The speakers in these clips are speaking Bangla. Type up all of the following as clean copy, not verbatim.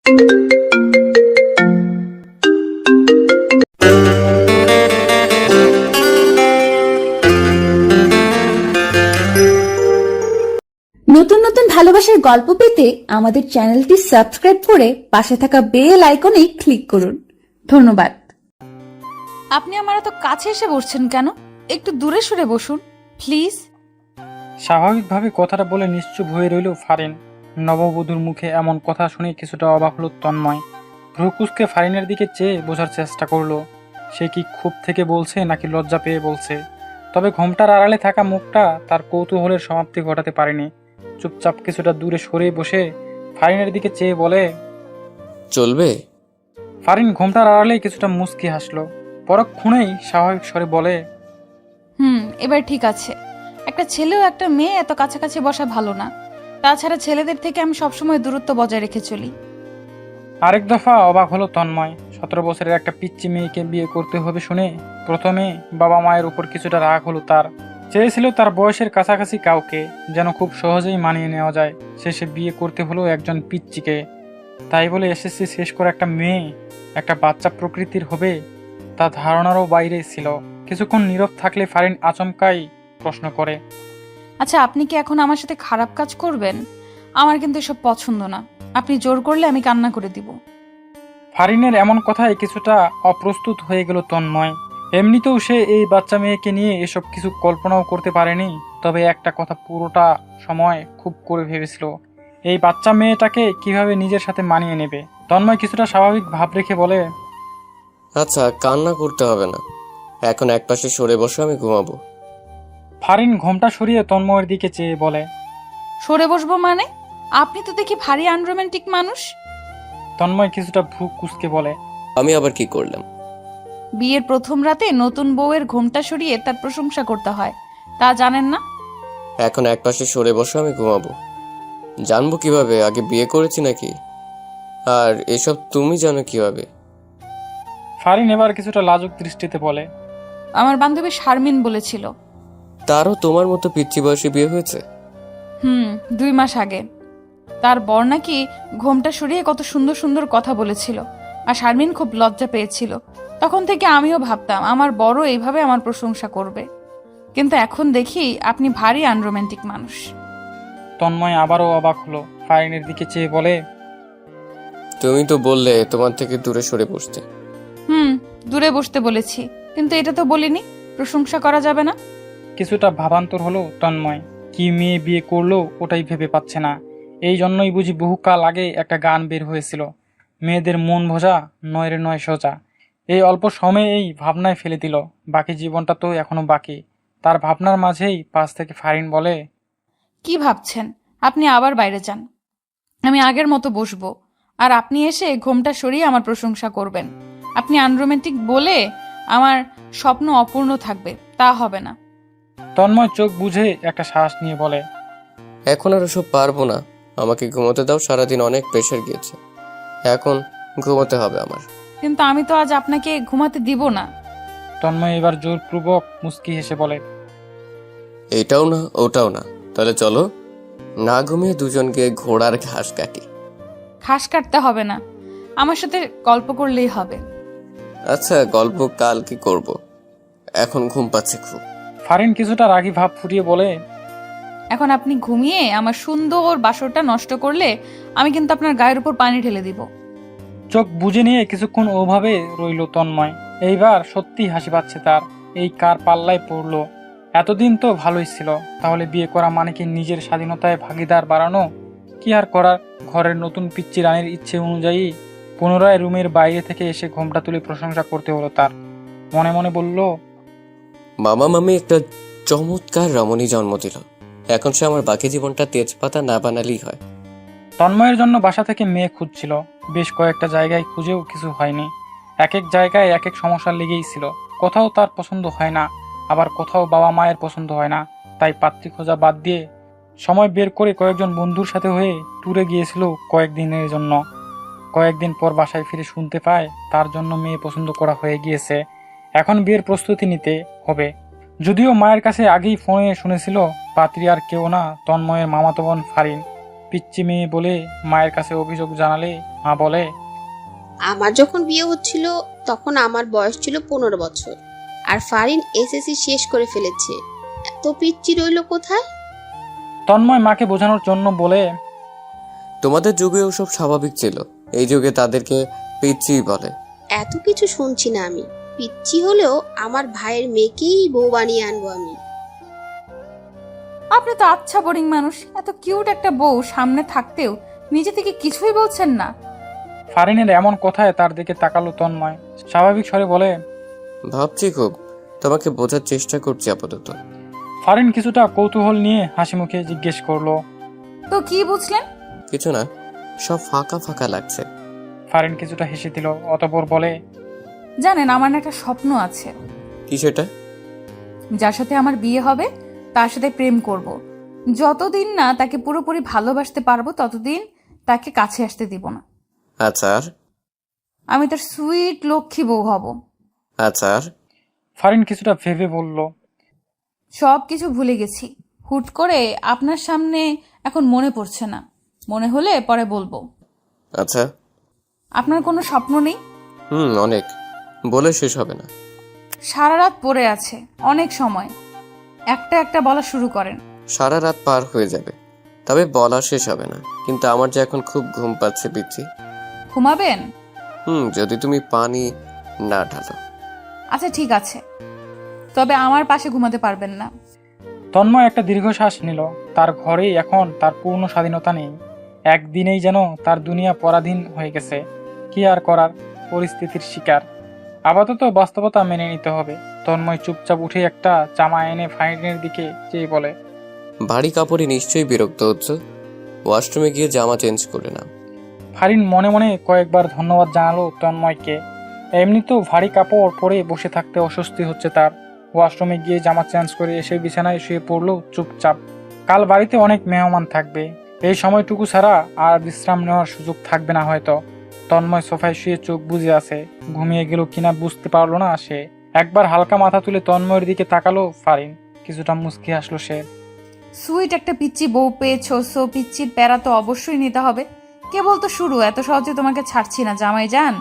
নতুন নতুন ভালোবাসার গল্প পেতে আমাদের চ্যানেলটি সাবস্ক্রাইব করে পাশে থাকা বেল আইকনে ক্লিক করুন। ধন্যবাদ। আপনি আমার এত কাছে এসে বসছেন কেন? একটু দূরে সরে বসুন প্লিজ। স্বাভাবিকভাবে কথাটা বলে নিশ্চুপ হয়ে রইল ফারিন। নববধূর মুখে এমন কথা শুনে কিছুটা অবাক হলো তন্ময়। ভ্রুকুসকে ফারিনের দিকে চেয়ে বোঝার চেষ্টা করলো সে কি ক্ষোভ থেকে বলছে নাকি লজ্জা পেয়ে বলছে। তবে ঘোমটার আড়ালে থাকা মুখটা তার কৌতূহলের সমাপ্তি ঘটাতে পারেনি। চুপচাপ কিছুটা দূরে সরে বসে ফারিনের দিকে চেয়ে বলে, চলবে? ফারিন ঘোমটার আড়ালে কিছুটা মুচকি হাসলো। পরক্ষণেই স্বাভাবিক স্বরে বলে, এবার ঠিক আছে। একটা ছেলেও একটা মেয়ে এত কাছাকাছি বসা ভালো না। তাছাড়া ছেলেদের থেকে আমি সবসময় দূরত্ব বজায় রেখে চলি। আরেক দফা অবাক হলো তন্ময়। 17 বছরের একটা পিচ্চি মেয়েকে বিয়ে করতে হবে শুনে প্রথমে বাবা মায়ের উপর কিছুটা রাগ হলো তার। চেয়েছিল তার বয়সের কাছাকাছি কাউকে, যেন খুব সহজেই মানিয়ে নেওয়া যায়। শেষে বিয়ে করতে হলো একজন পিচ্চিকে। তাই বলে এসএসসি শেষ করে একটা মেয়ে, একটা বাচ্চা প্রকৃতির হবে, তা ধারণারও বাইরে ছিল। কিছুক্ষণ নীরব থাকলে ফারিন আচমকাই প্রশ্ন করে, আচ্ছা, আপনি কি এখন আমার সাথে খারাপ কাজ করবেন? আমার কিন্তু এসব পছন্দ না। আপনি জোর করলে আমি কান্না করে দিব। ফারিনের এমন কথায় কিছুটা অপ্রস্তুত হয়ে গেল তন্ময়। এমনিতেও সে এই বাচ্চা মেয়েকে নিয়ে এসব কিছু কল্পনাও করতে পারেনি। তবে একটা কথা পুরোটা সময় খুব করে ভেবেছিল, এই বাচ্চা মেয়েটাকে কিভাবে নিজের সাথে মানিয়ে নেবে। তন্ময় কিছুটা স্বাভাবিক ভাব রেখে বলে, আচ্ছা, কান্না করতে হবে না, এখন একপাশে সরে বসে আমি ঘুমাবো। ফারিন ঘোমটা সরিয়ে তন্ময়ের দিকে চেয়ে বলে, সরে বসবো মানে? আপনি তো দেখি ভারী আনরোম্যান্টিক মানুষ। তন্ময় কিছুটা ভ্রু কুঁচকে বলে, আমি আবার কি করলাম? বিয়ের প্রথম রাতে নতুন বউয়ের ঘোমটা সরিয়ে তার প্রশংসা করতে হয়, তা জানেন না? এখন একপাশে সরে বসে আমি ঘুমাবো। জানবো কিভাবে? আগে বিয়ে করেছি নাকি? আর এসব তুমি জানো কিভাবে? ফারিন এবার কিছুটা লাজুক দৃষ্টিতে বলে, আমার বান্ধবী শারমিন বলেছিল। তারও তোমার মতো পিচ্চি বয়সে বিয়ে হয়েছে? 2 মাস আগে। তার বর নাকি ঘোমটা সরিয়ে কত সুন্দর সুন্দর কথা বলেছিল, আর শারমিন খুব লজ্জা পেয়েছিল। তখন থেকে আমিও ভাবতাম আমার বড় এইভাবে আমার প্রশংসা করবে, কিন্তু এখন দেখি আপনি ভারী আনরোম্যান্টিক মানুষ। তন্ময় আবারও অবাক হলো। ফারিনের দিকে চেয়ে বলে, তুমি তো বললে তোমার থেকে দূরে সরে বসতে। দূরে বসতে বলেছি, কিন্তু এটা তো বলিনি প্রশংসা করা যাবে না। কিছুটা ভাবান্তর হলো তন্ময়। কি মেয়ে বিয়ে করলো ওটাই ভেবে পাচ্ছে না। এই জন্যই বুঝি বহুকাল আগে একটা গান বের হয়েছিল, মেয়েদের মন ভোজা নয় রে নয় সোজা। এই অল্প সময়ে এই ভাবনায় ফেলে দিল। বাকি জীবনটা তো এখনো বাকি। তার ভাবনার মাঝেই পাশ থেকে ফারিন বলে, কি ভাবছেন? আপনি আবার বাইরে যান, আমি আগের মতো বসবো, আর আপনি এসে ঘোমটা সরিয়ে আমার প্রশংসা করবেন। আপনি আনরোম্যান্টিক বলে আমার স্বপ্ন অপূর্ণ থাকবে, তা হবে না। তন্ময় চোখ বুঝে একটা শ্বাস নিয়ে বলে, এখন আর ওসব পারবো না, আমাকে ঘুমোতে দাও। সারাদিন অনেক প্রেশার গিয়েছে, এখন ঘুমোতে হবে আমার। কিন্তু আমি তো আজ আপনাকে ঘুমাতে দিব না। তন্ময় এবার জোরপূর্বক মুচকি হেসে বলে, এটাও না ওটাও না, তাহলে চলো না ঘুমিয়ে দুজন গিয়ে ঘোড়ার ঘাস কাটি। ঘাস কাটতে হবে না, আমার সাথে গল্প করলেই হবে। আচ্ছা, গল্প কাল কি করব, এখন ঘুম পাচ্ছে খুব। ফারিন কিছুটা রাগী ভাব ফুটিয়ে বলে, এখন আপনি ঘুমিয়ে আমার সুন্দর বাসরটা নষ্ট করলে আমি কিন্তু আপনার গায়ের উপর পানি ঢেলে দিব। চোখ বুজে নিয়ে কিছুক্ষণ ওভাবে রইল তন্ময়। এইবার সত্যি হাসি পাচ্ছে তার। এই কার পাল্লায় পড়লো। এতদিন তো ভালোই ছিল, তাহলে বিয়ে করা মানে কি নিজের স্বাধীনতায় ভাগিদার বাড়ানো? কি আর করার, ঘরের নতুন পিচ্চি রানীর ইচ্ছে অনুযায়ী পুনরায় রুমের বাইরে থেকে এসে ঘোমটা তুলে প্রশংসা করতে হলো তার। মনে মনে বলল, মামা মামি একটা চমৎকার রমণী জন্ম দিল, এখন সে আমার বাকি জীবনটা তেজপাতা না বানালেই হয়। তন্ময়ের জন্য বাসা থেকে মেয়ে খুঁজছিল। বেশ কয়েকটা জায়গায় খুঁজেও কিছু হয়নি। এক এক জায়গায় এক এক সমস্যা লেগেই ছিল। কোথাও তার পছন্দ হয় না, আবার কোথাও বাবা মায়ের পছন্দ হয় না। তাই পাত্রী খোঁজা বাদ দিয়ে সময় বের করে কয়েকজন বন্ধুর সাথে হয়ে ট্যুরে গিয়েছিল কয়েকদিনের জন্য। কয়েকদিন পর বাসায় ফিরে শুনতে পায় তার জন্য মেয়ে পছন্দ করা হয়ে গিয়েছে। এখন বিয়ের প্রস্তুতি নিতে হবে। যদিও মায়ের কাছে আগেই ফোনে শুনেছিল পাত্রী আর কেউ না, তন্ময়ের মামাতো বোন ফারিন। পিচ্চি মেয়ে বলে মায়ের কাছে অভিযোগ জানালে মা বলে, আমার যখন বিয়ে হচ্ছিল তখন আমার বয়স ছিল 15 বছর, আর ফারিন এসএসসি শেষ করে ফেলেছে। এত পিচ্চি রইল কোথায়? তন্ময় মাকে বোঝানোর জন্য বলে, তোমাদের যুগে ওসব স্বাভাবিক ছিল, এই যুগে তাদেরকে পিচ্চিই বলে। এত কিছু শুনছি না আমি। পিচ্চি হলেও আমার ভাইয়ের মেয়েকেই বউ বানিয়ে আনবো আমি। আপনি তো আচ্ছা বোরিং মানুষ, এত কিউট একটা বউ সামনে থাকতেও নিজে থেকে কিছুই বলছেন না। ফারিনের এমন কথায় তার দিকে তাকালো তন্ময়। স্বাভাবিক স্বরে বলে, ভাবছি খুব, তোমাকে বোঝার চেষ্টা করছি আপাতত। ফারিন কিছুটা কৌতূহল নিয়ে হাসি মুখে জিজ্ঞেস করলো, তো কি বুঝলেন? কিছু না, সব ফাঁকা ফাঁকা লাগছে। ফারিন কিছুটা হেসে দিল, অতঃপর বলে, জানেন, আমার না একটা স্বপ্ন আছে। কি সেটা? যার সাথে আমার বিয়ে হবে তার সাথে প্রেম করব। যতদিন না তাকে পুরোপুরি ভালোবাসতে পারবো ততদিন তাকে কাছে আসতে দিব না। আচ্ছা আর? আমি তার সুইট লক্ষ্মী বউ হব। আচ্ছা আর? ফারিন কিছুটা ভেবে বলল, সব কিছু ভুলে গেছি, হুট করে আপনার সামনে এখন মনে পড়ছে না। মনে হলে পরে বলবো। আচ্ছা। আপনার কোনো স্বপ্ন নেই? অনেক, বলে শেষ হবে না। সারা রাত পড়ে আছে, অনেক সময়, একটা একটা বলা শুরু করেন। সারা রাত পার হয়ে যাবে, তবে বলা শেষ হবে না। কিন্তু আমার যে এখন খুব ঘুম পাচ্ছে পিচ্ছি। ঘুমাবেন? যদি তুমি পানি না ঢালো। আচ্ছা ঠিক আছে, তবে আমার পাশে ঘুমাতে পারবেন না। তন্ময় একটা দীর্ঘশ্বাস নিল। তার ঘরেই এখন তার পূর্ণ স্বাধীনতা নেই। একদিনেই যেন তার দুনিয়া পরাধীন হয়ে গেছে। কি আর করার, পরিস্থিতির শিকার। আপাতত বাস্তবতা মেনে নিতে হবে। তন্ময় চুপচাপ উঠে একটা জামা এনে ফারিনের দিকে চেয়ে বলে, ভারী কাপড়ে নিশ্চয়ই বিরক্ত হচ্ছে, ওয়াশরুমে গিয়ে জামা চেঞ্জ করে নাও। ফারিন মনে মনে কয়েকবার ধন্যবাদ জানালো তন্ময়কে। এমনিতেও ভারী কাপড় পরে বসে থাকতে অস্বস্তি হচ্ছে তার। ওয়াশরুমে গিয়ে জামা চেঞ্জ করে এসে বিছানায় শুয়ে পড়লো চুপচাপ। কাল বাড়িতে অনেক মেহমান থাকবে, এই সময়টুকু ছাড়া আর বিশ্রাম নেওয়ার সুযোগ থাকবে না হয়তো। তন্ময় সোফায় শুয়ে চোখ বুজে আছে, ঘুমিয়ে গেল কিনা বুঝতে পারলো না সে। একবার হালকা মাথা তুলে তন্ময়ের দিকে তাকালো ফারিন, কিছুটা মুচকি আসলো সে। সুইট একটা পিচ্চি বউ পেয়েছো, সো পিচ্চির প্যারা তো অবশ্যই নিতে হবে। কেবল তো শুরু, এত সহজে তোমাকে ছাড়ছি না জামাই যান।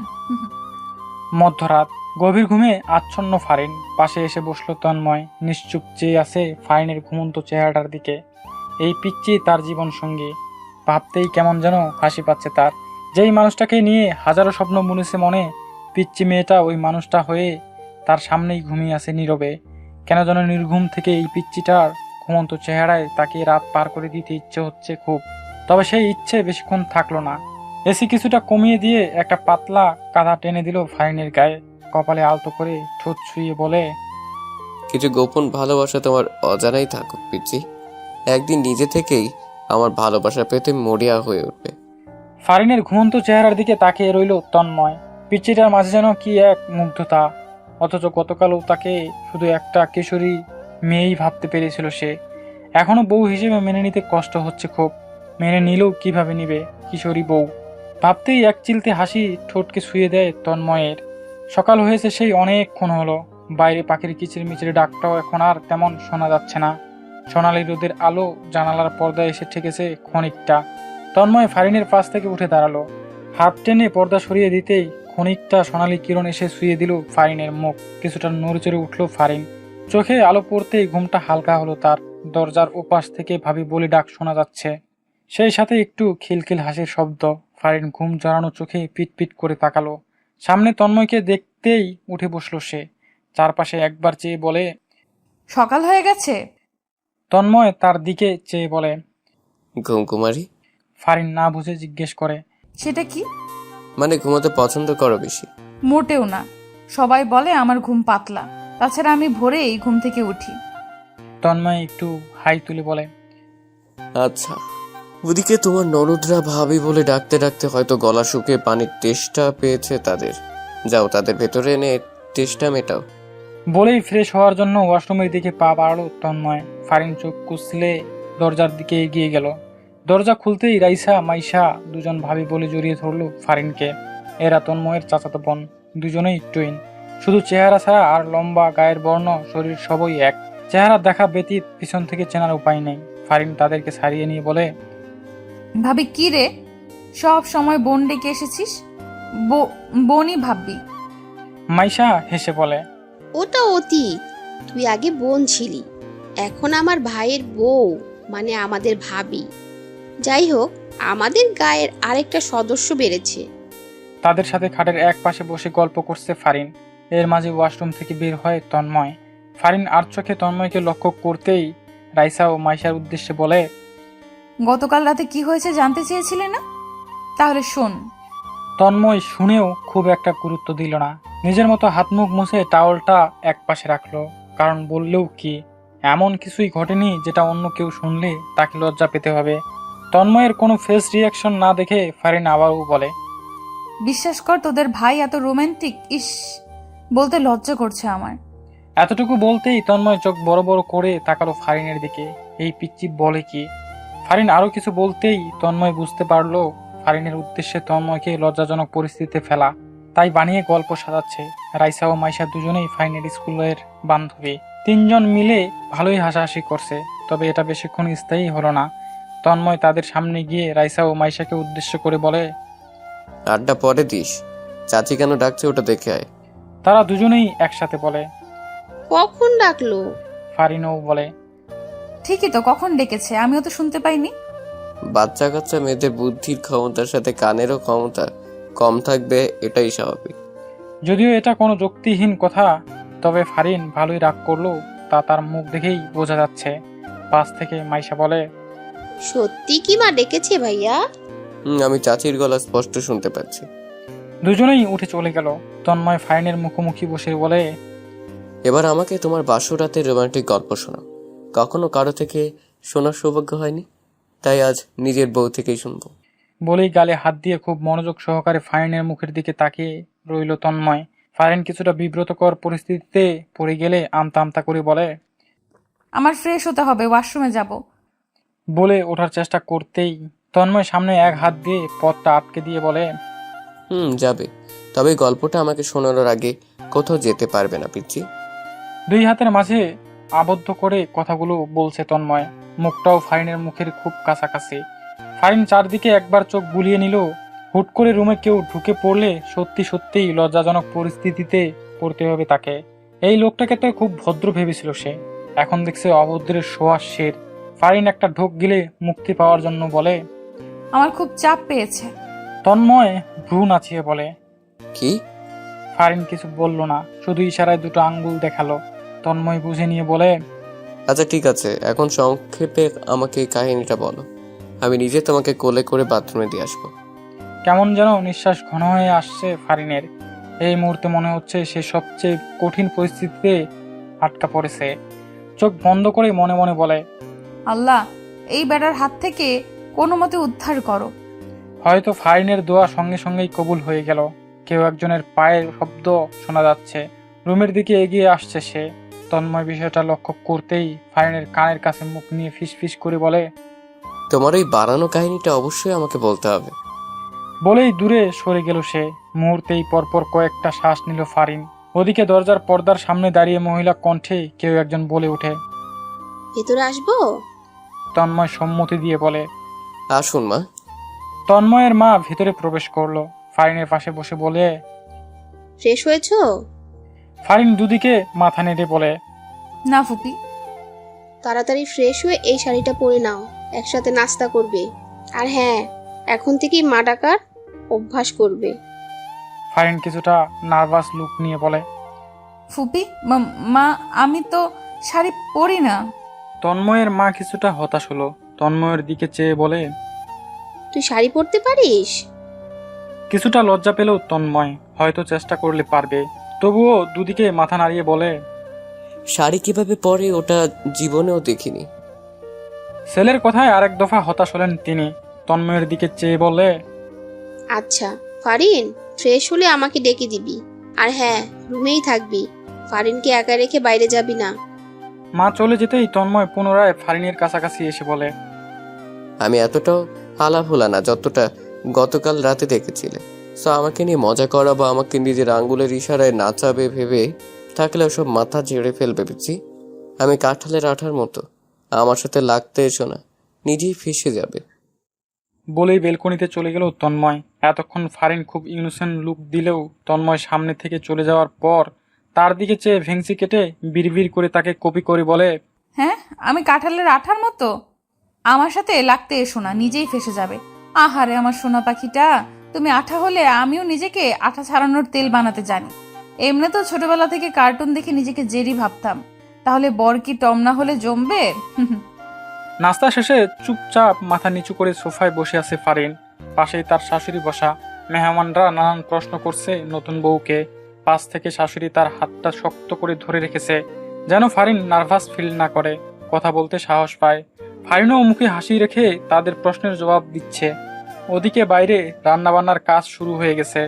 মধ্যরাত, গভীর ঘুমে আচ্ছন্ন ফারিন। পাশে এসে বসলো তন্ময়, নিশ্চুপ চেয়ে আছে ফারিনের ঘুমন্ত চেহারাটার দিকে। এই পিচ্চি তার জীবন সঙ্গী, ভাবতেই কেমন যেন হাসি পাচ্ছে তার। যেই মানুষটাকে নিয়ে হাজারো স্বপ্ন বুনেছে মনে, পিচ্চি মেয়েটা ওই মানুষটা হয়ে তার সামনেই ঘুমিয়ে আছে নীরবে। কেন যেন নির্ঘুম থেকে এই পিচ্চিটার ঘুমন্ত চেহারায় তাকে রাত পার করে দিতে ইচ্ছে হচ্ছে খুব। তবে সেই ইচ্ছে বেশিক্ষণ থাকলো না। এসি কিছুটা কমিয়ে দিয়ে একটা পাতলা কাঁথা টেনে দিল ফারিনের গায়ে। কপালে আলতো করে ঠোঁট ছুঁয়ে বলে, কিছু গোপন ভালোবাসা তোমার অজানাই থাকুক পিচ্ছি, একদিন নিজে থেকেই আমার ভালোবাসা পেতে মরিয়া হয়ে উঠবে। ফারিনের ঘুমন্ত চেহারার দিকে তাকিয়ে রইল তন্ময়। পিচ্চিটার মাঝে যেন কি এক মুগ্ধতা, অথচ গতকালও তাকে শুধু একটা কিশোরী মেয়েই ভাবতে পেরেছিল সে। এখনো বউ হিসেবে মেনে নিতে কষ্ট হচ্ছে খুব। মেনে নিলেও কিভাবে নিবে কিশোরী বউ? ভাবতেই এক চিলতে হাসি ঠোঁটকে ছুঁয়ে দেয় তন্ময়ের। সকাল হয়েছে সেই অনেকক্ষণ হলো। বাইরে পাখির কিচিরমিচির ডাকটাও এখন আর তেমন শোনা যাচ্ছে না। সোনালি রোদের আলো জানালার পর্দায় এসে ঠেকেছে ক্ষণিকটা। তন্ময় ফারিনের পাশ থেকে উঠে দাঁড়ালো। হাত টেনে পর্দা সরিয়ে দিতেই ক্ষণিকটা সোনালি কিরণ এসে শুয়ে দিল ফারিনের মুখ। কিছুটা নড়েচড়ে উঠল ফারিন। চোখে আলো পড়তেই ঘুমটা হালকা হলো তার। দরজার ওপাশ থেকে ভাবি বলে ডাক শোনা যাচ্ছে, সেই সাথে একটু খিলখিল হাসির শব্দ। ফারিন ঘুম জড়ানো চোখে পিটপিট করে তাকালো। সামনে তন্ময়কে দেখতেই উঠে বসলো সে। চারপাশে একবার চেয়ে বলে, সকাল হয়ে গেছে। তন্ময় তার দিকে চেয়ে বলে, ঘুমকুমারী? ফারিন না বুঝে জিজ্ঞেস করে, সেটা কি? মানে ঘুমাতে পছন্দ করো বেশি? মোটেও না, সবাই বলে আমার ঘুম পাতলা। তাছাড়া আমি ভোরেই ঘুম থেকে উঠি। তন্ময় একটু হাই তুলে বলে, আচ্ছা, ওদিকে তোমার ননদরা ভাবি বলে ডাকতে ডাকতে হয়তো গলা শুকিয়ে পানির তেষ্টা পেয়েছে তাদের। যাও, তাদের ভেতরে এনে তেষ্টা মেটাও। বলেই ফ্রেশ হওয়ার জন্য ওয়াশরুমের দিকে পা বাড়ালো তন্ময়। ফারিন চোখ কুচলে দরজার দিকে এগিয়ে গেল। দরজা খুলতেই রাইসা মাইশা দুজন ভাবি বলে জড়িয়ে ধরলো ফারিনকে। এরা তন্ময়ের চাচাতো বোন, দুজনেই টুইন। শুধু চেহারা ছাড়া আর লম্বা গায়ের বর্ণ, শরীর সবই এক। চেহারা দেখা ব্যতীত পিছন থেকে চেনার উপায় নেই। ফারিন তাদেরকে ছাড়িয়ে নিয়ে বলে, ভাবি কি রে, সব সময় বোন ডেকে এসেছিস। বোনই ভাববি। মাইশা হেসে বলে, ওটা অতীত, তুই আগে বোন ছিলি, এখন আমার ভাইয়ের বউ, মানে আমাদের ভাবি। যাই হোক, আমাদের গায়ের আরেকটা সদস্য বেড়েছে। তাদের সাথে খাটের এক পাশে বসে গল্প করছে ফারিন। এর মাঝে ওয়াশরুম থেকে বের হয় তন্ময়। ফারিন আর চোখে তন্ময়কে লক্ষ্য করতেই রাইসা ও মাইশার উদ্দেশ্যে বলে, গতকাল রাতে কি হয়েছে জানতে চেয়েছিলে না? তাহলে শোন। তন্ময় শুনেও খুব একটা গুরুত্ব দিল না। নিজের মতো হাত মুখ মুছে টাওয়ালটা এক পাশে রাখলো। কারণ বললেও কি, এমন কিছুই ঘটেনি যেটা অন্য কেউ শুনলে তাকে লজ্জা পেতে হবে। তন্ময়ের কোনো ফেস রিয়াকশন না দেখে ফারিন আবারও বলে, বিশ্বাস কর, তোদের ভাই এত রোমান্টিক, ইস, বলতে লজ্জা করছে আমার। এতটুকু বলতেই তন্ময় চোখ বড় বড় করে তাকালো ফারিনের দিকে। এই পিচ্চি বলে কি? ফারিন আরো কিছু বলতেই তন্ময় বুঝতে পারলো ফারিনের উদ্দেশ্যে তন্ময়কে লজ্জাজনক পরিস্থিতিতে ফেলা, তাই বানিয়ে গল্প সাজাচ্ছে। রাইসা ও মাইশা দুজনেই ফারিনের স্কুলের বান্ধবী। তিনজন মিলে ভালোই হাসাহাসি করছে, তবে এটা বেশিক্ষণ স্থায়ী হলো না। তন্ময় তাদের সামনে গিয়ে রাইসা ও মাইশাকে উদ্দেশ্য করে বলে, আড্ডা পরে দিস, চাচি কেন ডাকছে ওটা দেখে আয়। তারা দুজনেই একসাথে বলে। কখন ডাকলো? ফারিনও বলে, ঠিকই তো, কখন ডেকেছে? আমিও তো শুনতে পাইনি। বাচ্চা কাচ্চা মেয়েদের বুদ্ধির ক্ষমতার সাথে কানেরও ক্ষমতা কম থাকবে, এটাই স্বাভাবিক। যদিও এটা কোনো যুক্তিহীন কথা, তবে ফারিন ভালোই রাগ করলো, তা তার মুখ দেখেই বোঝা যাচ্ছে। পাশ থেকে মাইশা বলে, সত্যি কি মা ডেকেছে ভাইয়া? আমি চাচির গলা স্পষ্ট শুনতে পাচ্ছি। দুজনেই উঠে চলে গেল। তন্ময় ফারিনের মুখোমুখি বসে বলে, এবার আমাকে তোমার বাসর রাতের রোমান্টিক গল্প শোনাও। কখনো কারো থেকে শোনার সৌভাগ্য হয়নি, তাই আজ নিজের বউ থেকেই শুনবো। বলেই গালে হাত দিয়ে খুব মনোযোগ সহকারে ফারিনের মুখের দিকে তাকিয়ে রইল তন্ময়। ফারিন কিছুটা বিব্রতকর পরিস্থিতিতে পড়ে গেলে আমতা আমতা করে বলে, আমার ফ্রেশ হতে হবে, ওয়াশরুমে যাব। বলে ওঠার চেষ্টা করতেই তন্ময় সামনে এক হাত দিয়ে পথটা আটকে দিয়ে বলে, যাবে, তবে গল্পটা আমাকে শোনানোর আগে কোথাও যেতে পারবে না পিচ্ছি। দুই হাতের মাঝে আবদ্ধ করে কথাগুলো বলছে তন্ময়। মুখটাও ফারিনের মুখের খুব কাছাকাছি। ফারিন চারদিকে একবার চোখ বুলিয়ে নিল। হুট করে রুমে কেউ ঢুকে পড়লে সত্যি সত্যিই লজ্জাজনক পরিস্থিতিতে পড়তে হবে তাকে। এই লোকটাকে তো খুব ভদ্র ভেবেছিল সে, এখন দেখছে অভদ্রের শোয়া শের। ফারিন একটা ঢোক গিলে মুক্তি পাওয়ার জন্য বলে, আমার খুব চাপ পেয়েছে। তন্ময় ভ্রু নাচিয়ে বলে। কি? ফারিন কিছু বলল না, শুধু ইশারায় দুটো আঙ্গুল দেখালো। তন্ময় বুঝে নিয়ে বলে, আচ্ছা ঠিক আছে, এখন সংক্ষেপে আমাকে এই কাহিনীটা বলো। আমি নিজে তোমাকে কোলে করে বাথরুমে দিয়ে আসবো। কেমন যেন নিঃশ্বাস ঘন হয়ে আসছে ফারিনের। এই মুহূর্তে মনে হচ্ছে সে সবচেয়ে কঠিন পরিস্থিতিতে আটকা পড়েছে। চোখ বন্ধ করে মনে মনে বলে, আল্লাহ, এই বেটার হাত থেকে কোনো মতে উদ্ধার করো। হয়তো ফারিনের দোয়া সঙ্গে সঙ্গেই কবুল হয়ে গেল। কেউ একজনের পায়ের শব্দ শোনা যাচ্ছে। রুমের দিকে এগিয়ে আসছে সে। তন্ময় বিষয়টা লক্ষ্য করতেই ফারিনের কানের কাছে মুখ নিয়ে ফিসফিস করে বলে, তোমার ওই বানানো কাহিনীটা অবশ্যই আমাকে বলতে হবে। বলেই দূরে সরে গেল সে। মুহূর্তেই পরপর কয়েকটা শ্বাস নিল ফারিন। ওদিকে দরজার পর্দার সামনে দাঁড়িয়ে মহিলা কণ্ঠে কেউ একজন বলে ওঠে, ভেতরে আসবো? তন্ময় সম্মতি দিয়ে বলে। আসুন মা। তন্ময়ের মা ভেতরে প্রবেশ করলো। ফারিনের পাশে বসে বলে, ফ্রেশ হয়েছো? ফারিন দুদিকে মাথা নেড়ে বলে, না ফুপি। তাড়াতাড়ি ফ্রেশ হয়ে এই শাড়িটা পরে নাও, একসাথে নাস্তা করবে। আর হ্যাঁ, এখন থেকেই মা ডাকার অভ্যাস করবে। ফারিন কিছুটা নার্ভাস লুক নিয়ে বলে, ফুপি, মা, আমি তো শাড়ি পরি না। তন্ময়ের মা কিছুটা হতাশ হলো। তন্ময়ের দিকে চেয়ে বলে, তুই শাড়ি পরতে পারিস? কিছুটা লজ্জা পেলেও তন্ময় হয়তো চেষ্টা করলে পারবে। তবুও দুদিকে মাথা নাড়িয়ে বলে, শাড়ি কিভাবে পরে ওটা জীবনেও দেখিনি। ছেলের কথায় আরেক দফা হতাশ হলেন তিনি। তন্ময়ের দিকে চেয়ে বলে, আচ্ছা ফারিন, ফ্রেশ হলে আমাকে ডেকে দিবি। আর হ্যাঁ, রুমেই থাকবি, ফারিনকে একা রেখে বাইরে যাবি না। মা চলে যেতেই তন্ময় পুনরায় ফারিনের কাছাকাছি এসে বলে, আমি এতটাও আলাভোলা না যতটা গতকাল রাতে দেখেছিলে। সো আমাকে নিয়ে মজা করা বা আমাকে নিজের আঙ্গুলের ইশারায় নাচাবে ভেবে থাকলে ওসব মাথা ঝেড়ে ফেলবে বুঝছি। আমি কাঁঠালের আঠার মতো, আমার সাথে লাগতে এসো না, নিজেই ফেসে যাবে। বলেই বেলকনিতে চলে গেল তন্ময়। এতক্ষণ ফারিন খুব ইনোসেন্ট লুক দিলেও তন্ময় সামনে থেকে চলে যাওয়ার পর তার দিকে চেয়ে ভেংসি কেটে বিড়বিড় করে তাকে কপি করে বলে, হ্যাঁ, আমি কাঁঠালের আঠার মতো? আমার সাথে লাগতে এসো না, নিজেই ফেসে যাবে। আহারে আমার সোনা পাখিটা, তুমি আঠা হলে আমিও নিজেকে আঠা ছাড়ানোর তেল বানাতে জানি। এমনি তো ছোটবেলা থেকে কার্টুন দেখে নিজেকে জেরি ভাবতাম, তাহলে বর কি টম না হলে জমবে? নাস্তা শেষে চুপচাপ মাথা নিচু করে সোফায় বসে আছে ফারিন। পাশেই তার শাশুড়ি বসা। মেহমানরা নানান প্রশ্ন করছে নতুন বউকে। পাশ থেকে শাশুড়ি তার হাতটা শক্ত করে ধরে রেখেছে, যেন ফারিন নার্ভাস ফিল না করে, কথা বলতে সাহস পায়। ফারিনও মুখে হাসি রেখে তাদের প্রশ্নের জবাব দিচ্ছে। ওদিকে বাইরে রান্নাবান্নার কাজ শুরু হয়ে গেছে।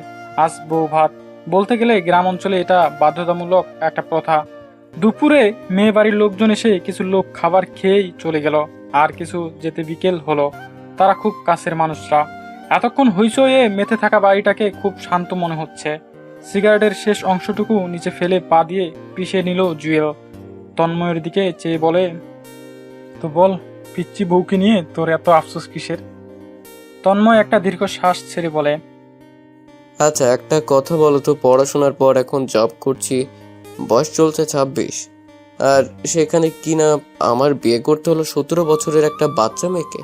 আজ বউ ভাত, বলতে গেলে গ্রাম অঞ্চলে এটা বাধ্যতামূলক একটা প্রথা। দুপুরে মেয়ে বাড়ির লোকজন এসে কিছু লোক খাবার খেয়েই চলে গেল, আর কিছু যেতে বিকেল হলো। তারা খুব কাছের মানুষরা। এতক্ষণ হইচয়ে মেতে থাকা বাড়িটাকে খুব শান্ত মনে হচ্ছে। সিগারেটের শেষ অংশটুকু নিচে ফেলে পা দিয়ে পিষে নিল জুয়েল। তন্ময়ের দিকে চেয়ে বলে, তো বল, পিচ্চি বউকে নিয়ে তোর এত আফসোস কিসের? তন্ময় একটা দীর্ঘ শ্বাস ছেড়ে বলে, আচ্ছা একটা কথা বলো তো, পড়াশোনার পর এখন জব করছি, বয়স চলছে 26, আর সেখানে কিনা আমার বিয়ে করতে হলো 17 বছরের একটা বাচ্চা মেয়েকে।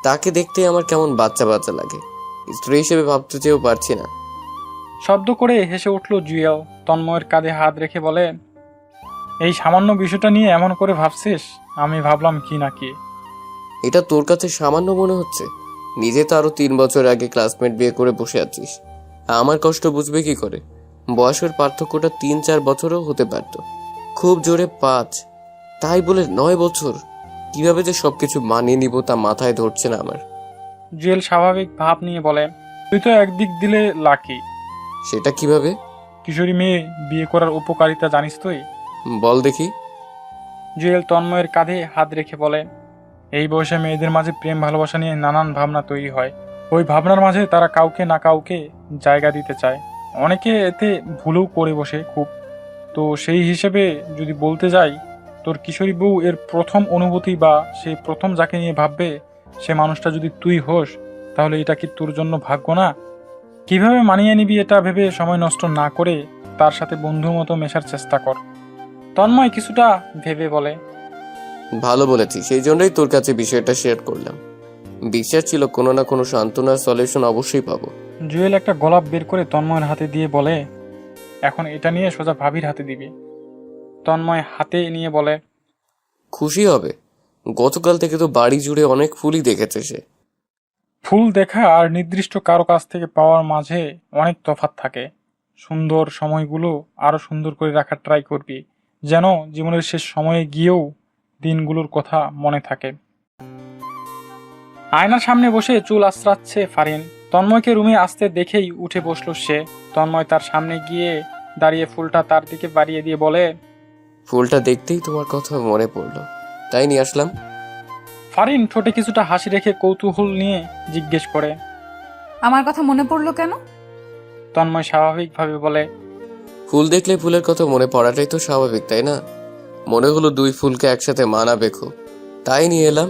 তাকে দেখতে আমার কেমন বাচ্চা বাচ্চা লাগে, স্ত্রী হিসেবে ভাবতে চেয়েও পারছি না। শব্দ করে হেসে উঠল জুয়েল। তন্ময়ের কাঁধে হাত রেখে বলে, এই সামান্য বিষয়টা নিয়ে এমন করে ভাবছিস? আমি ভাবলাম কি না কি। এটা তোর কাছে সামান্য মনে হচ্ছে? নিজে তো আরো 3 বছর আগে ক্লাসমেট বিয়ে করে বসে আছিস। আমার কষ্ট বুঝবে কি করে? বয়সের পার্থক্যটা 3-4 বছরও হতে পারত, খুব জোরে 5, তাই বলে 9 বছর। কিভাবে যে সবকিছু মানিয়ে নিব তা মাথায় ধরছে না আমার। জুয়েল স্বাভাবিক ভাব নিয়ে বলে, তুই তো একদিক দিলে লাকি। সেটা কিভাবে? কিশোরী মেয়ে বিয়ে করার উপকারিতা জানিস তুই? বল দেখি। জুয়েল তন্ময়ের কাঁধে হাত রেখে বলে, এই বয়সে মেয়েদের মাঝে প্রেম ভালোবাসা নিয়ে নানান ভাবনা তৈরি হয়। ওই ভাবনার মাঝে তারা কাউকে না কাউকে জায়গা দিতে চায়। অনেকে এতে ভুলেও করে বসে খুব। তো সেই হিসেবে যদি বলতে যাই, তোর কিশোরী বউ এর প্রথম অনুভূতি বা সে প্রথম যাকে নিয়ে ভাববে, সে মানুষটা যদি তুই হোস, তাহলে এটা কি তোর জন্য ভাগ্য না? কিভাবে মানিয়ে নিবি এটা ভেবে সময় নষ্ট না করে তার সাথে বন্ধুর মতো মেশার চেষ্টা কর। তন্ময় কিছুটা ভেবে বলে, ভালো বলেছিস, সেই জন্যই তোর কাছে বিষয়টা শেয়ার করলাম। বিশ্বাস ছিল কোনো না কোনো সান্ত্বনার সলিউশন অবশ্যই পাবো। জুয়েল একটা গোলাপ বের করে তন্ময়ের হাতে দিয়ে বলে, এখন এটা নিয়ে সোজা ভাবির হাতে দিবি। তন্ময় হাতে নিয়ে বলে, খুশি হবে। গতকাল থেকে তো বাড়ি জুড়ে অনেক ফুলই দেখেছে সে। ফুল দেখা আর নির্দিষ্ট কারো কাছ থেকে পাওয়ার মাঝে অনেক তফাৎ থাকে। সুন্দর সময়গুলো আরো সুন্দর করে রাখার ট্রাই করবি, যেন জীবনের শেষ সময়ে গিয়েও দিনগুলোর কথা মনে থাকে। আয়নার সামনে বসে চুল আঁচড়াচ্ছে ফারিন। তন্ময়কে রুমে আসতে দেখেই উঠে বসলো সে। তন্ময় তার সামনে গিয়ে দাঁড়িয়ে ফুলটা তার দিকে বাড়িয়ে দিয়ে বলে, ফুলটা দেখতেই তোমার কথা মনে পড়লো, তাই নিয়ে আসলাম। ফারিন ঠোঁটে কিছুটা হাসি রেখে কৌতূহল নিয়ে জিজ্ঞেস করে, আমার কথা মনে পড়লো কেন? তন্ময় স্বাভাবিকভাবে বলে, ফুল দেখলে ফুলের কথা মনে পড়াটাই তো স্বাভাবিক, তাই না? মনে হলো 2 ফুলকে একসাথে মানাবে খুব, তাই নিয়ে এলাম।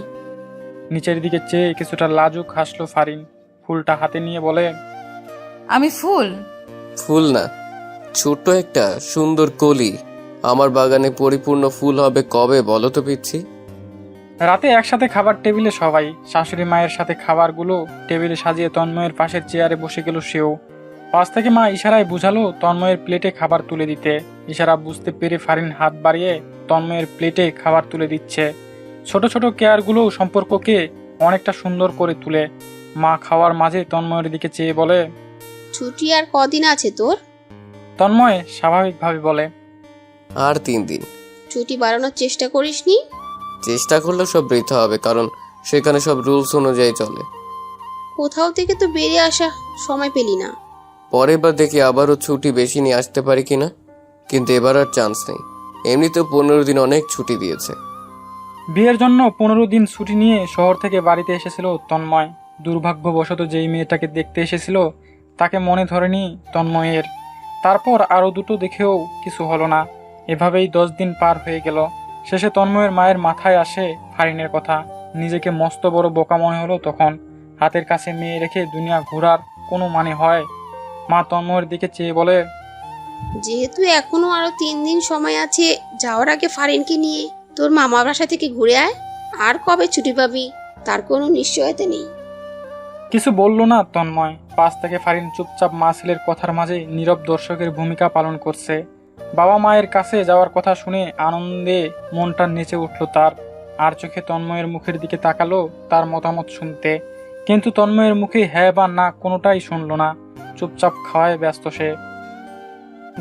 নিচের দিকে চেয়ে কিছুটা লাজুক হাসলো ফারিন। ফুলটা হাতে নিয়ে বলে, আমি ফুল? ফুল না, ছোট্ট একটা সুন্দর কলি। আমার বাগানে পরিপূর্ণ ফুল হবে কবে বলো তো পিচ্ছি? রাতে একসাথে খাবার টেবিলে সবাই। শাশুড়ি মায়ের সাথে খাবারগুলো টেবিলে সাজিয়ে তন্ময়ের পাশের চেয়ারে বসে গেল সেও। পাশ থেকে মা ইশারায় বুঝালো তন্ময়ের প্লেটে খাবার তুলে দিতে। ইশারা বুঝতে পেরে ফারিন হাত বাড়িয়ে তন্ময়ের প্লেটে খাবার তুলে দিচ্ছে। ছোট ছোট কেয়ারগুলো সম্পর্ককে অনেকটা সুন্দর করে তুলে। মা খাওয়ার মাঝে তন্ময়ের দিকে চেয়ে বলে, ছুটি আর কদিন আছে তোর? তন্ময় স্বাভাবিকভাবে বলে, আর 3 দিন। ছুটি বাড়ানোর চেষ্টা করিসনি? চেষ্টা করলে সব বৃথা হবে, কারণ সেখানে সব রুলস অনুযায়ী চলে। কোথাও থেকে তো বেরিয়ে আসা সময় পেলি না। পরের বার দেখি আবারও ছুটি বেশি নিয়ে আসতে পারি কিনা, কিন্তু এবার আর চান্স নেই। এমনিতেও 15 দিন অনেক ছুটি দিয়েছে। বিয়ের জন্য 15 দিন ছুটি নিয়ে শহর থেকে বাড়িতে এসেছিল তন্ময়। দুর্ভাগ্যবশত যেই মেয়েটাকে দেখতে এসেছিল তাকে মনে ধরেনি তন্ময়ের। তারপর আরও 2টো দেখেও কিছু হলো না। এভাবেই 10 দিন পার হয়ে গেল। শেষে তন্ময়ের মায়ের মাথায় আসে ফারিনের কথা। নিজেকে মস্ত বড় বোকা মনে হলো তখন। হাতের কাছে মেয়ে রেখে দুনিয়া ঘোরার কোনো মানে হয়? মা তন্ময়ের দিকে চেয়ে বলে, যেহেতু এখনো আরো 3 দিন সময় আছে, যাওয়ার আগে ফারিনকে নিয়ে তোর মামার বাসা থেকে ঘুরে আয়। আর কবে ছুটি পাবি তার কোনো নিশ্চয়তা নেই। কিছু বলল না তন্ময়। পাশ থেকে ফারিন চুপচাপ মা ছেলের কথার মাঝে নীরব দর্শকের ভূমিকা পালন করছে। বাবা মায়ের কাছে যাওয়ার কথা শুনে আনন্দে মনটা নেচে উঠল তার। আর চোখে তন্ময়ের মুখের দিকে তাকালো তার মতামত শুনতে, কিন্তু তন্ময়ের মুখে হ্যাঁ বা না কোনোটাই শুনল না। চুপচাপ খাওয়ায় ব্যস্ত সে।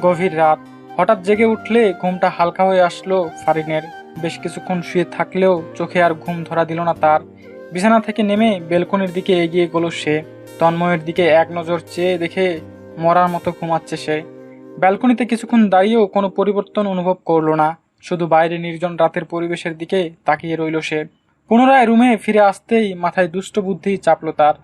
গভীর রাত, হঠাৎ জেগে উঠলে ঘুমটা হালকা হয়ে আসলো ফারিনের। বেশ কিছুক্ষণ শুয়ে থাকলেও চোখে আর ঘুম ধরা দিল না তার। বিছানা থেকে নেমে বেলকনির দিকে এগিয়ে গেল সে। তন্ময়ের দিকে এক নজর চেয়ে দেখে মরার মতো ঘুমাচ্ছে সে। ব্যালকনিতে কিছুক্ষণ দাঁড়িয়েও কোনো পরিবর্তন অনুভব করলো না, শুধু বাইরে নির্জন রাতের পরিবেশের দিকে তাকিয়ে রইল সে। পুনরায় রুমে ফিরে আসতেই মাথায় দুষ্ট বুদ্ধি চাপল তার।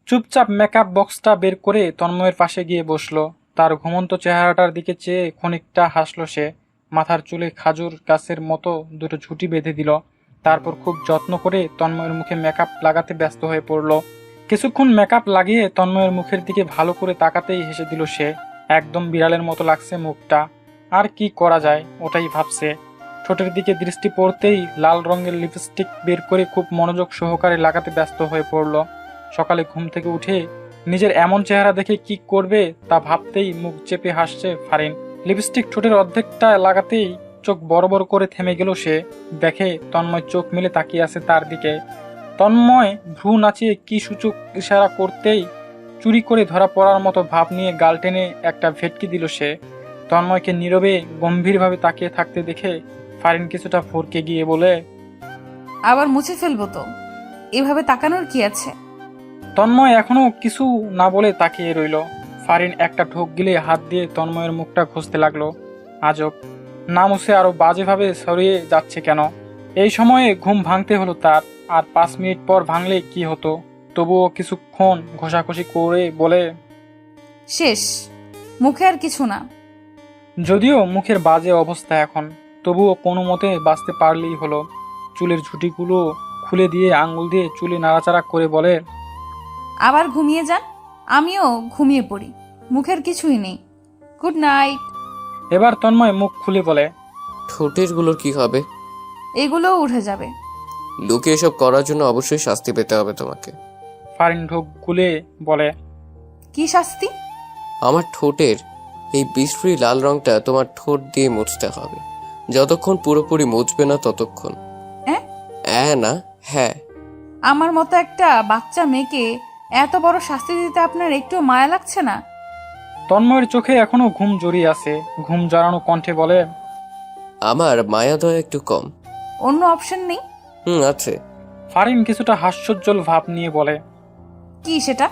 চুপচাপ মেকআপ বক্সটা বের করে তন্ময়ের পাশে গিয়ে বসলো। তার ঘুমন্ত চেহারাটার দিকে চেয়ে খানিকটা হাসল সে। মাথার চুলে খাজুর গাছের মতো দুটো ঝুঁটি বেঁধে দিল। তারপর খুব যত্ন করে তন্ময়ের মুখে মেকআপ লাগাতে ব্যস্ত হয়ে পড়ল। কিছুক্ষণ মেকআপ লাগিয়ে তন্ময়ের মুখের দিকে ভালো করে তাকাতেই হেসে দিল সে। একদম বিড়ালের মতো লাগছে মুখটা। আর কি করা যায় ওটাই ভাবছে। ঠোঁটের দিকে দৃষ্টি পড়তেই লাল রঙের লিপস্টিক বের করে খুব মনোযোগ সহকারে লাগাতে ব্যস্ত হয়ে পড়ল। সকালে ঘুম থেকে উঠে নিজের এমন চেহারা দেখে কি করবে তা ভাবতেই মুখ চেপে হাসছে ফারিন। লিপস্টিক ঠোঁটের অর্ধেকটা লাগাতেই চোখ বড় বড় করে থেমে গেল সে। দেখে তন্ময় চোখ মেলে তাকিয়ে আছে তার দিকে। তন্ময় ভ্রু নাচিয়ে কি সূচক ইশারা করতেই চুরি করে ধরা পড়ার মতো ভাব নিয়ে গাল টেনে একটা ভেটকি দিল সে। তন্ময়কে নীরবে গম্ভীরভাবে তাকিয়ে থাকতে দেখে ফারিন কিছুটা ফরকে গিয়ে বলে, আবার মুছে ফেলবো তো, এভাবে তাকানোর কি আছে? তন্ময় এখনো কিছু না বলে তাকিয়ে রইল। ফারিন একটা ঢোক গিলে হাত দিয়ে তন্ময়ের মুখটা ঘষতে লাগলো। আজব, না মুছে আরো বাজেভাবে সরিয়ে যাচ্ছে কেন? এই সময়ে ঘুম ভাঙতে হলো তার। আর 5 মিনিট পর ভাঙলে কি হতো? তবুও কিছুক্ষণ ঘষাঘষি করে বলে, শেষ, মুখে আর কিছু না। যদিও মুখের বাজে অবস্থা এখন, তবুও কোনো মতে বাঁচতে পারলেই হলো। চুলের ঝুঁটিগুলো খুলে দিয়ে আঙ্গুল দিয়ে চুলে নাড়াচাড়া করে বলে, আবার ঘুমিয়ে যান, আমিও ঘুমিয়ে পড়ি। মুখের কিছুই নেই। Good night. এবার তন্ময় মুখ খুলে বলে, ঠোঁটের গুলোর কি হবে? এগুলোও উঠে যাবে। লুকিয়ে এসব করার জন্য অবশ্যই শাস্তি পেতে হবে তোমাকে। ফারিন ঢোক গুলে বলে, কি শাস্তি? আমার ঠোঁটের এই বিশ্রী লাল রংটা তোমার ঠোঁট দিয়ে মুছতে হবে। যতক্ষণ পুরোপুরি মুছবে না ততক্ষণ। না, হ্যাঁ। আমার মতো একটা বাচ্চা মেয়েকে এত বড় শাস্তি দিতে আপনার একটু মায়া লাগছে না? তন্ময়ের চোখে এখনো ঘুম জড়িয়ে আছে। ঘুম জড়ানো কণ্ঠে বলে, আমার মায়া দয়া একটু কম। অন্য অপশন নেই? আছে। ফারিন কিছুটা হাস্যোজ্জ্বল ভাব নিয়ে বলে, কি সেটা?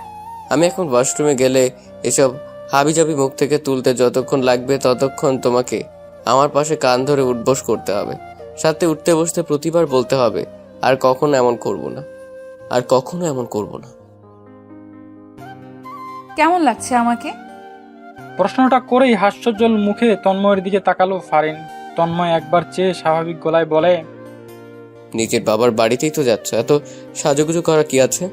আমি এখন ওয়াশরুমে গেলে এসব হাবিজাবি মুখ থেকে তুলতে যতক্ষণ লাগবে ততক্ষণ তোমাকে আমার পাশে কান ধরে উঠবস করতে হবে। সাথে উঠতে বসতে প্রতিবার বলতে হবে, আর কখনো এমন করব না, আর কখনো এমন করব না। কেমন লাগছে আমাকে? প্রশ্নটা করেই হাস্যোজ্জ্বল মুখে তন্ময়ের দিকে তাকালো ফারিন। তন্ময় একবার চেয়ে স্বাভাবিক গলায় বলে, নিজের বাবার বাড়িতেই তো যাচ্ছ, এত সাজুগুজু করা কি আছে?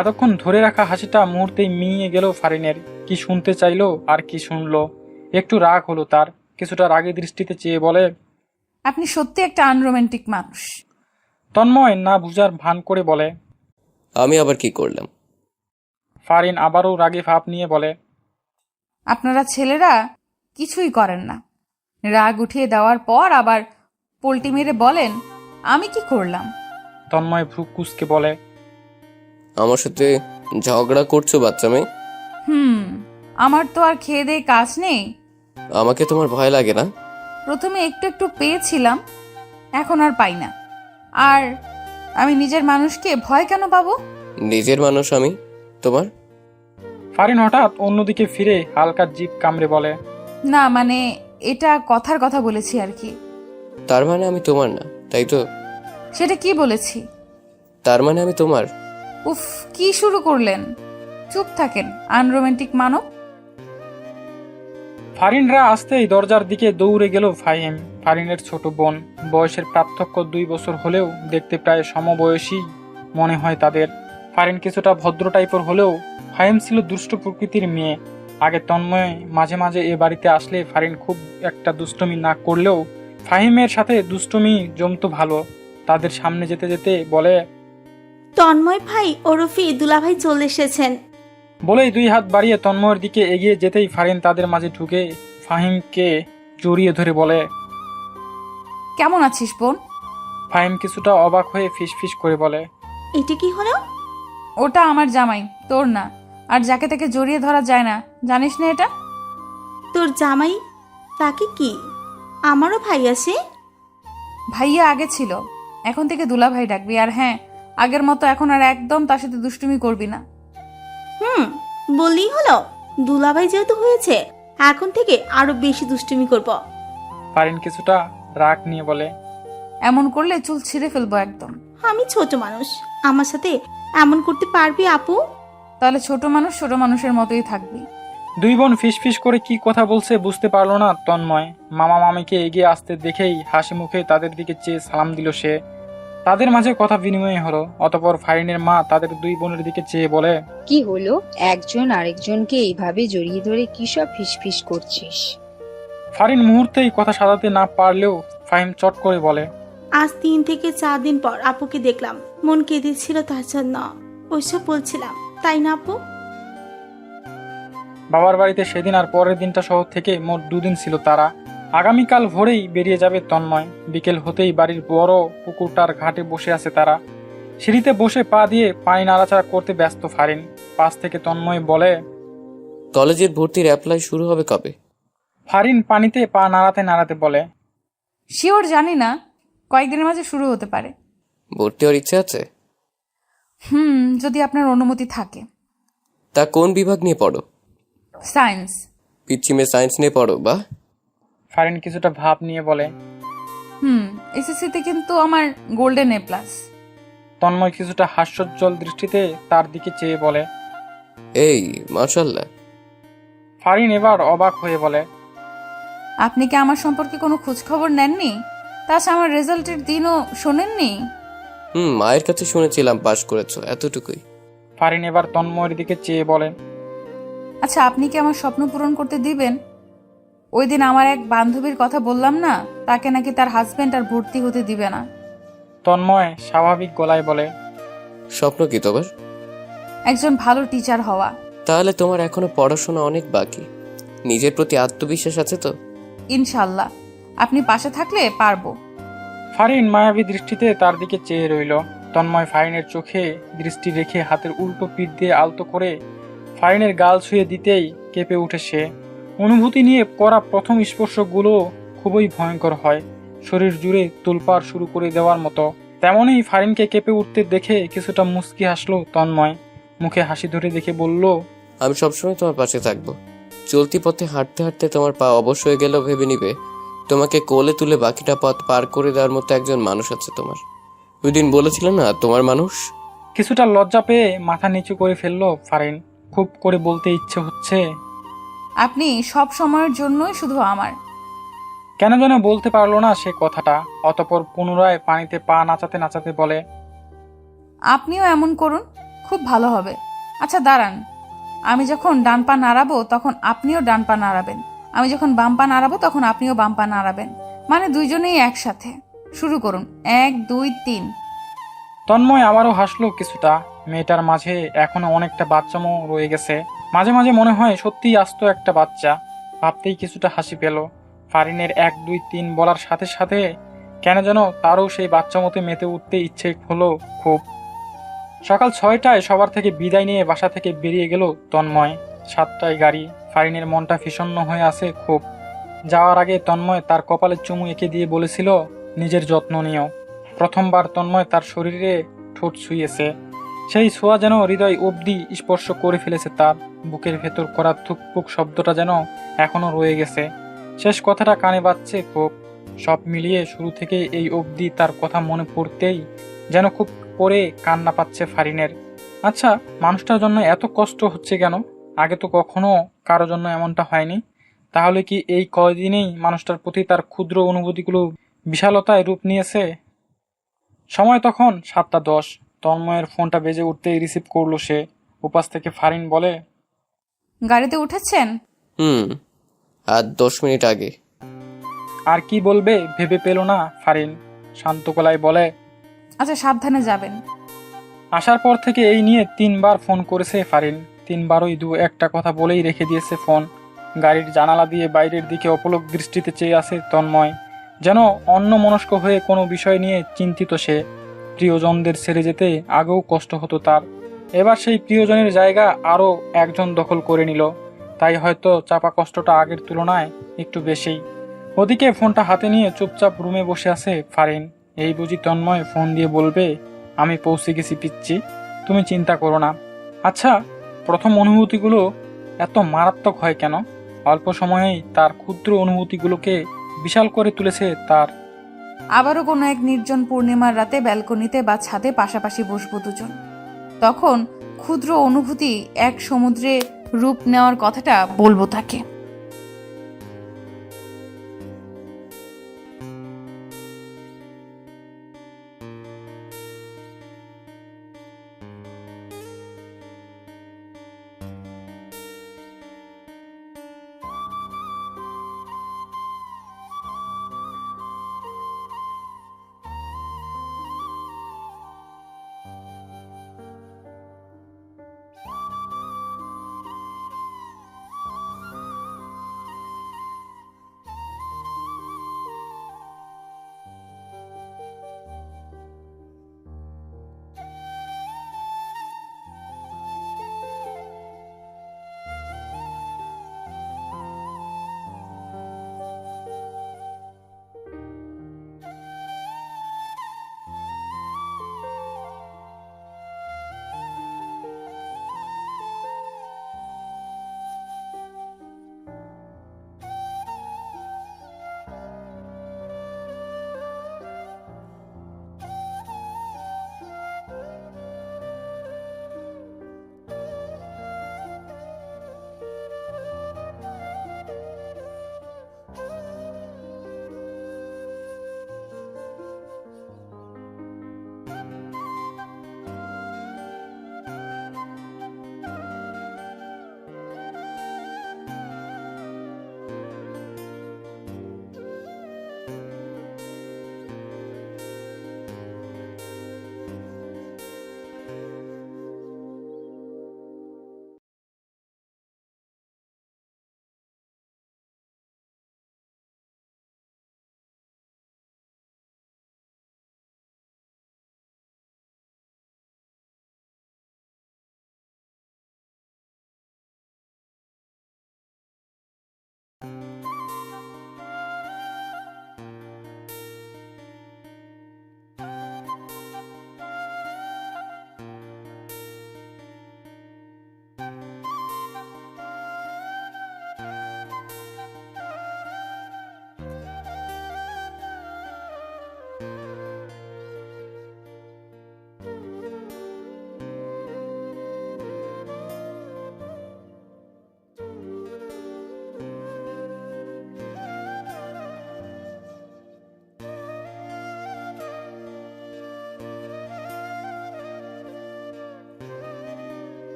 এতক্ষণ ধরে রাখা হাসিটা মুহূর্তেই মিলিয়ে গেল ফারিনের। কি শুনতে চাইলো আর কি শুনলো। একটু রাগ হলো তার। কিছুটা রাগী দৃষ্টিতে চেয়ে বলে, আপনি সত্যি একটা আনরোম্যান্টিক মানুষ। তন্ময় না বুঝার ভান করে বলে, আমি আবার কি করলাম? ফারিন আবারও রাগী ভাব নিয়ে বলে, আপনারা ছেলেরা কিছুই করেন না। রাগ উঠিয়ে দেওয়ার পর আবার পোল্টি মেরে বলেন আমি কি করলাম। তন্ময় ভ্রু কুঁচকে বলে, আমার সাথে ঝগড়া করছো বাচ্চা মেয়ে? আমার তো আর খেয়ে দিয়ে কাজ নেই। আমাকে তোমার ভয় লাগে না? প্রথমে একটু একটু পেয়েছিলাম, এখন আর পাই না। আর আমি নিজের মানুষকে ভয় কেন পাবো? নিজের মানুষ আমি তোমার? ফারিন হঠাৎ অন্যদিকে ফিরে হালকা জিভ কামড়ে বলে, না মানে এটা কথার কথা বলেছি আর কি। তার মানে আমি তোমার না, তাই তো? সেটা কি বলেছি? তার মানে আমি তোমার? উফ, কি শুরু করলেন? চুপ থাকেন আনরোম্যান্টিক মানব। ফারিনরা আসতেই দরজার দিকে দৌড়ে গেল ফাহিম, ফারিনের ছোট বোন। বয়সের পার্থক্য 2 বছর হলেও দেখতে প্রায় সমবয়সী মনে হয় তাদের। ফারিন কিছুটা ভদ্র টাইপের হলেও ফাহিম ছিল দুষ্ট প্রকৃতির মেয়ে। আগে তন্ময় মাঝে মাঝে এ বাড়িতে আসলে ফারিন খুব একটা দুষ্টুমি না করলেও ফাহিমের সাথে দুষ্টুমি জমতো ভালো। তাদের সামনে যেতে যেতে বলে, তন্ময় ভাই ওরফে দুলাভাই চলে এসেছেন। বলেই 2 হাত বাড়িয়ে তন্ময়ের দিকে এগিয়ে যেতেই ফারিন তাদের মাঝে ঢুকে ফাহিমকে জড়িয়ে ধরে বলে, কেমন আছিস বোন? ফাহিম কিছুটা অবাক হয়ে ফিসফিস করে বলে, এটা কি হলো? ওটা আমার জামাই, তোর না। আর যাকে তাকে জড়িয়ে ধরা যায় না, জানিস না এটা? তোর জামাই? তাকে কি আমারও ভাই আছে? ভাইয়া আগে ছিল, এখন থেকে দুলাভাই ডাকবি। আর হ্যাঁ, আগের মতো এখন আর একদম তার সাথে দুষ্টুমি করবি না। বললেই হলো, দুলাভাই যেহেতু হয়েছে এখন থেকে আরো বেশি দুষ্টুমি করব। ফারিন কিছুটা রাগ নিয়ে বলে, এমন করলে চুল ছিঁড়ে ফেলবো একদম। আমি ছোট মানুষ, আমার সাথে এমন করতে পারবি আপু? তাহলে ছোট মানুষ ছোট মানুষের মতোই থাকবি। 2 বোন ফিসফিস করে কি কথা বলছে বুঝতে পারলো না তন্ময়। মামা মামিকে এগিয়ে আসতে দেখেই হাসি মুখে তাদের দিকে চেয়ে সালাম দিল সে। তাদের মাঝে কথা বিনিময় হলো। অতঃপর ফারিনের মা তাদের 2 বোনের দিকে চেয়ে বলে, কি হলো? একজন আরেকজনকে এইভাবে জড়িয়ে ধরে কি সব ফিসফিস করছিস? ফারিন মুহূর্তেই কথা সাজাতে না পারলেও ফাহিম চট করে বলে, আজ 3 থেকে 4 দিন পর আপুকে দেখলাম, মন কেঁদেছিল তার জন্য। ওইসব বলছিলাম, তাই না আপু? বাবার বাড়িতে সেদিন আর পরের দিনটা শহর থেকে মোট 2 দিন ছিল তারা। আগামীকাল ভোরেই বেরিয়ে যাবে তন্ময়। বিকেল হতেই বাড়ির বড় পুকুরটার ঘাটে বসে আছে তারা। সিঁড়িতে বসে পা দিয়ে পানি নাড়াচাড়া করতে ব্যস্ত ফারিন। পাশ থেকে তন্ময় বলে, কলেজের ভর্তির অ্যাপ্লাই শুরু হবে কবে? ফারিন পানিতে পা নাড়াতে নাড়াতে বলে, শিওর জানি না, কয়েকদিনের মাঝে শুরু হতে পারে। ভর্তি হওয়ার ইচ্ছে আছে? যদি আপনার অনুমতি থাকে। তা কোন বিভাগ নিয়ে পড়ো? সায়েন্স। পিচ্ছি মেয়ে সায়েন্স নিয়ে পড়ো বা? ফারিন কিছুটা ভাব নিয়ে বলে, এসএসসিতে কিন্তু আমার গোল্ডেন A+। তন্ময় কিছুটা হাস্যোজ্জ্বল দৃষ্টিতে তার দিকে চেয়ে বলে, এই মাশাআল্লাহ। ফারিন এবার অবাক হয়ে বলে, আপনি কি আমার সম্পর্কে কোনো খোঁজ খবর নেননি? তাছাড়া আমার রেজাল্টের দিনও শোনেননি? মায়ের কাছে শুনেছিলাম পাশ করেছো, এতটুকুই। ফারিন এবার তন্ময়ের দিকে চেয়ে বলেন, আচ্ছা, আপনি কি আমার স্বপ্ন পূরণ করতে দিবেন? ওই দিন আমার এক বান্ধবীর কথা বললাম না, তাকে নাকি তার হাজবেন্ড আর ভর্তি হতে দিবে না। তন্ময় স্বাভাবিক গলায় বলে, স্বপ্ন কি তোমার? একজন ভালো টিচার হওয়া। তাহলে তোমার এখনো পড়াশোনা অনেক বাকি। নিজের প্রতি আত্মবিশ্বাস আছে তো? ইনশাল্লাহ, আপনি পাশে থাকলে পারবো। ফারিন মায়াবী দৃষ্টিতে তার দিকে চেয়ে রইল। তন্ময় ফারিনের চোখে দৃষ্টি রেখে হাতের উল্টো পিঠ দিয়ে আলতো করে ফারিনের গাল ছুঁয়ে দিতেই কেঁপে উঠে সে। অনুভূতি নিয়ে করা প্রথম স্পর্শগুলো খুবই ভয়ঙ্কর হয়, শরীর জুড়ে তোলপাড় শুরু করে দেওয়ার মতো। তেমনই ফারিনকে কেঁপে উঠতে দেখে কিছুটা মুচকি হাসলো তন্ময়। মুখে হাসি ধরে দেখে বলল, আমি সবসময় তোমার পাশে থাকবো। চলতি পথে হাঁটতে হাঁটতে তোমার পা অবশ হয়ে গেলেও ভেবে নিবে তোমাকে কোলে তুলে বাকিটা পথ পার করে দেওয়ার মতো একজন মানুষ আছে তোমার। ওই দিন বলেছিলে না তোমার মানুষ। কিছুটা লজ্জা পেয়ে মাথা নিচু করে ফেললো ফারিন। খুব করে বলতে ইচ্ছে হচ্ছে, আপনি সব সময়ের জন্যই শুধু আমার। কেন যেন বলতে পারলো না সে কথাটা। অতঃপর পুনরায় পানিতে পা নাচাতে নাচাতে বলে, আপনিও এমন করুন, খুব ভালো হবে। আচ্ছা দাঁড়ান, আমি যখন ডান পা নাড়াবো তখন আপনিও ডান পা নাড়াবেন, আমি যখন বাম পা নাড়াবো তখন আপনিও বাম পা নাড়াবেন, মানে দুইজনেই একসাথে। শুরু করুন, 1 2 3। তন্ময় আবারও হাসলো কিছুটা। মেয়েটার মাঝে এখনো অনেকটা বাচ্চামো রয়ে গেছে। মাঝে মাঝে মনে হয় সত্যিই আস্ত একটা বাচ্চা। ভাবতেই কিছুটা হাসি পেল। ফারিনের 1 2 3 বলার সাথে সাথে কেন যেন তারও সেই বাচ্চা মতে মেতে উঠতে ইচ্ছে হলো খুব। সকাল 6টায় সবার থেকে বিদায় নিয়ে বাসা থেকে বেরিয়ে গেল তন্ময়। 7টায় গাড়ি। ফারিনের মনটা বিষণ্ণ হয়ে আছে খুব। যাওয়ার আগে তন্ময় তার কপালে চুমু এঁকে দিয়ে বলেছিল, নিজের যত্ন নিও। প্রথমবার তন্ময় তার শরীরে ঠোঁট ছুঁয়েছে। সেই ছোঁয়া যেন হৃদয় অবধি স্পর্শ করে ফেলেছে তার। বুকের ভেতর করা থুকপুক শব্দটা যেন এখনো রয়ে গেছে। শেষ কথাটা কানে বাজছে খুব। সব মিলিয়ে শুরু থেকে এই অবধি তার কথা মনে পড়তেই যেন খুব করে কান্না পাচ্ছে ফারিনের। আচ্ছা, মানুষটার জন্য এত কষ্ট হচ্ছে কেন? আগে তো কখনো কারো জন্য এমনটা হয়নি। তাহলে কি এই কয়দিনেই মানুষটার প্রতি তার ক্ষুদ্র অনুভূতিগুলো বিশালতায় রূপ নিয়েছে? সময় তখন 7টা 10। তন্ময়ের ফোনটা বেজে উঠতেই রিসিভ করলো সে। উপাস থেকে ফারিন বলে, গাড়িতে উঠেছেন? হুম, আর 10 মিনিট আগে। আর কি বলবে ভেবে পেল না ফারিন। শান্ত গলায় বলে, আচ্ছা, সাবধানে যাবেন। আসার পর থেকে এই নিয়ে 3বার ফোন করেছে ফারিন। 3বারই দু একটা কথা বলেই রেখে দিয়েছে ফোন। গাড়ির জানালা দিয়ে বাইরের দিকে অপলক দৃষ্টিতে চেয়ে আছে তন্ময়, যেন অন্যমনস্ক হয়ে কোনো বিষয় নিয়ে চিন্তিত সে। প্রিয়জনদের ছেড়ে যেতে আগেও কষ্ট হতো তার, এবার সেই প্রিয়জনের জায়গা আরও একজন দখল করে নিল। তাই হয়তো চাপা কষ্টটা আগের তুলনায় একটু বেশি। ওদিকে ফোনটা হাতে নিয়ে চুপচাপ রুমে বসে আছে ফারিন। এই বুঝি তন্ময় ফোন দিয়ে বলবে, আমি পৌঁছে গেছি পিচ্ছি, তুমি চিন্তা করো না। আচ্ছা, প্রথম অনুভূতিগুলো এত মারাত্মক হয় কেন? অল্প সময়েই তার ক্ষুদ্র অনুভূতিগুলোকে বিশাল করে তুলেছে তার। আবারও কোনো এক নির্জন পূর্ণিমার রাতে ব্যালকনিতে বা ছাদে পাশাপাশি বসবো দুজন। তখন ক্ষুদ্র অনুভূতি এক সমুদ্রে রূপ নেওয়ার কথাটা বলবো তাকে।